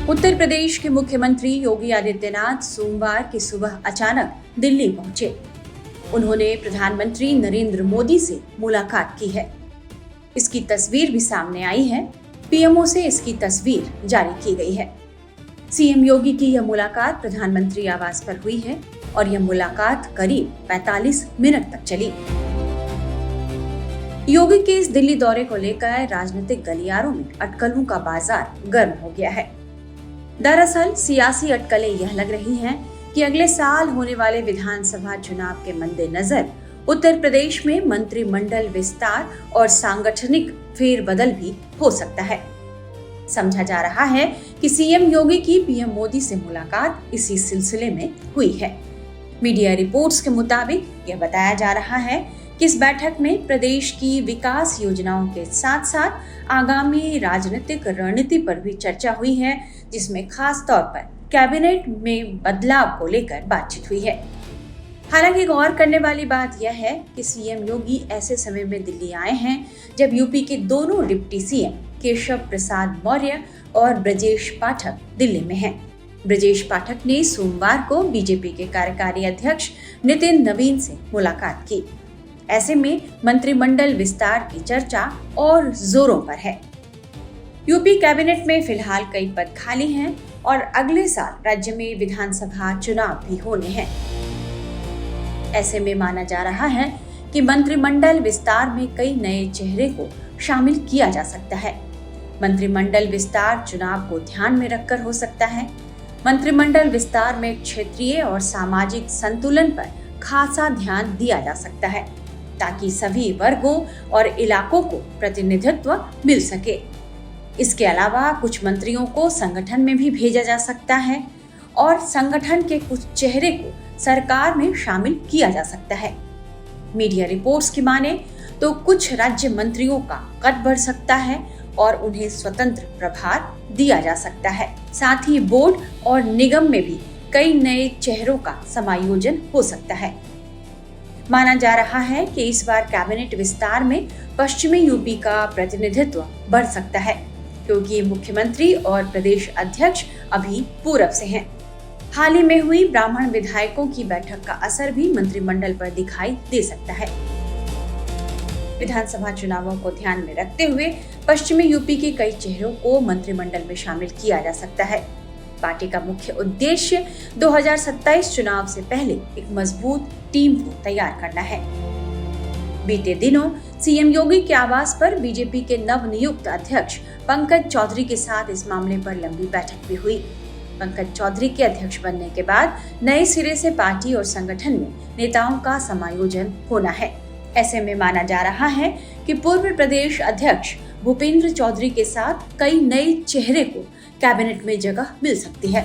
उत्तर प्रदेश के मुख्यमंत्री योगी आदित्यनाथ सोमवार की सुबह अचानक दिल्ली पहुंचे। उन्होंने प्रधानमंत्री नरेंद्र मोदी से मुलाकात की है। इसकी तस्वीर भी सामने आई है। पीएमओ से इसकी तस्वीर जारी की गई है। सीएम योगी की यह मुलाकात प्रधानमंत्री आवास पर हुई है और यह मुलाकात करीब 45 मिनट तक चली। योगी के इस दिल्ली दौरे को लेकर राजनीतिक गलियारों में अटकलों का बाजार गर्म हो गया है। दरअसल सियासी अटकलें यह लग रही हैं कि अगले साल होने वाले विधानसभा चुनाव के मद्देनजर उत्तर प्रदेश में मंत्रिमंडल विस्तार और सांगठनिक फेरबदल भी हो सकता है। समझा जा रहा है कि सीएम योगी की पीएम मोदी से मुलाकात इसी सिलसिले में हुई है। मीडिया रिपोर्ट्स के मुताबिक यह बताया जा रहा है कि इस बैठक में प्रदेश की विकास योजनाओं के साथ साथ आगामी राजनीतिक रणनीति पर भी चर्चा हुई है, जिसमें खास तौर पर कैबिनेट में बदलाव को लेकर बातचीत हुई है। हालांकि गौर करने वाली बात यह है कि सीएम योगी ऐसे समय में दिल्ली आए हैं जब यूपी के दोनों डिप्टी सीएम केशव प्रसाद मौर्य और ब्रजेश पाठक दिल्ली में हैं। ब्रजेश पाठक ने सोमवार को बीजेपी के कार्यकारी अध्यक्ष नितिन नवीन से मुलाकात की। ऐसे में मंत्रिमंडल विस्तार की चर्चा और जोरों पर है। यूपी कैबिनेट में फिलहाल कई पद खाली हैं और अगले साल राज्य में विधानसभा चुनाव भी होने हैं। ऐसे में माना जा रहा है कि मंत्रिमंडल विस्तार में कई नए चेहरे को शामिल किया जा सकता है। मंत्रिमंडल विस्तार चुनाव को ध्यान में रखकर हो सकता है। मंत्रिमंडल विस्तार में क्षेत्रीय और सामाजिक संतुलन पर खासा ध्यान दिया जा सकता है, ताकि सभी वर्गों और इलाकों को प्रतिनिधित्व मिल सके। इसके अलावा कुछ मंत्रियों को संगठन में भी भेजा जा सकता है और संगठन के कुछ चेहरे को सरकार में शामिल किया जा सकता है। मीडिया रिपोर्ट्स की माने तो कुछ राज्य मंत्रियों का कद बढ़ सकता है और उन्हें स्वतंत्र प्रभार दिया जा सकता है। साथ ही बोर्ड और निगम में भी कई नए चेहरों का समायोजन हो सकता है। माना जा रहा है कि इस बार कैबिनेट विस्तार में पश्चिमी यूपी का प्रतिनिधित्व बढ़ सकता है, क्योंकि मुख्यमंत्री और प्रदेश अध्यक्ष अभी पूरब से हैं। हाल ही में हुई ब्राह्मण विधायकों की बैठक का असर भी मंत्रिमंडल पर दिखाई दे सकता है। विधानसभा चुनावों को ध्यान में रखते हुए पश्चिमी यूपी के कई चेहरों को मंत्रिमंडल में शामिल किया जा सकता है। पार्टी का मुख्य उद्देश्य 2027 चुनाव से पहले एक मजबूत टीम को तैयार करना है। बीते दिनों सीएम योगी के आवास पर बीजेपी के नवनियुक्त अध्यक्ष पंकज चौधरी के साथ इस मामले पर लंबी बैठक भी हुई। पंकज चौधरी के अध्यक्ष बनने के बाद नए सिरे से पार्टी और संगठन में नेताओं का समायोजन होना है। ऐसे में माना जा रहा है कि पूर्व प्रदेश अध्यक्ष भूपेंद्र चौधरी के साथ कई नए चेहरे को कैबिनेट में जगह मिल सकती है।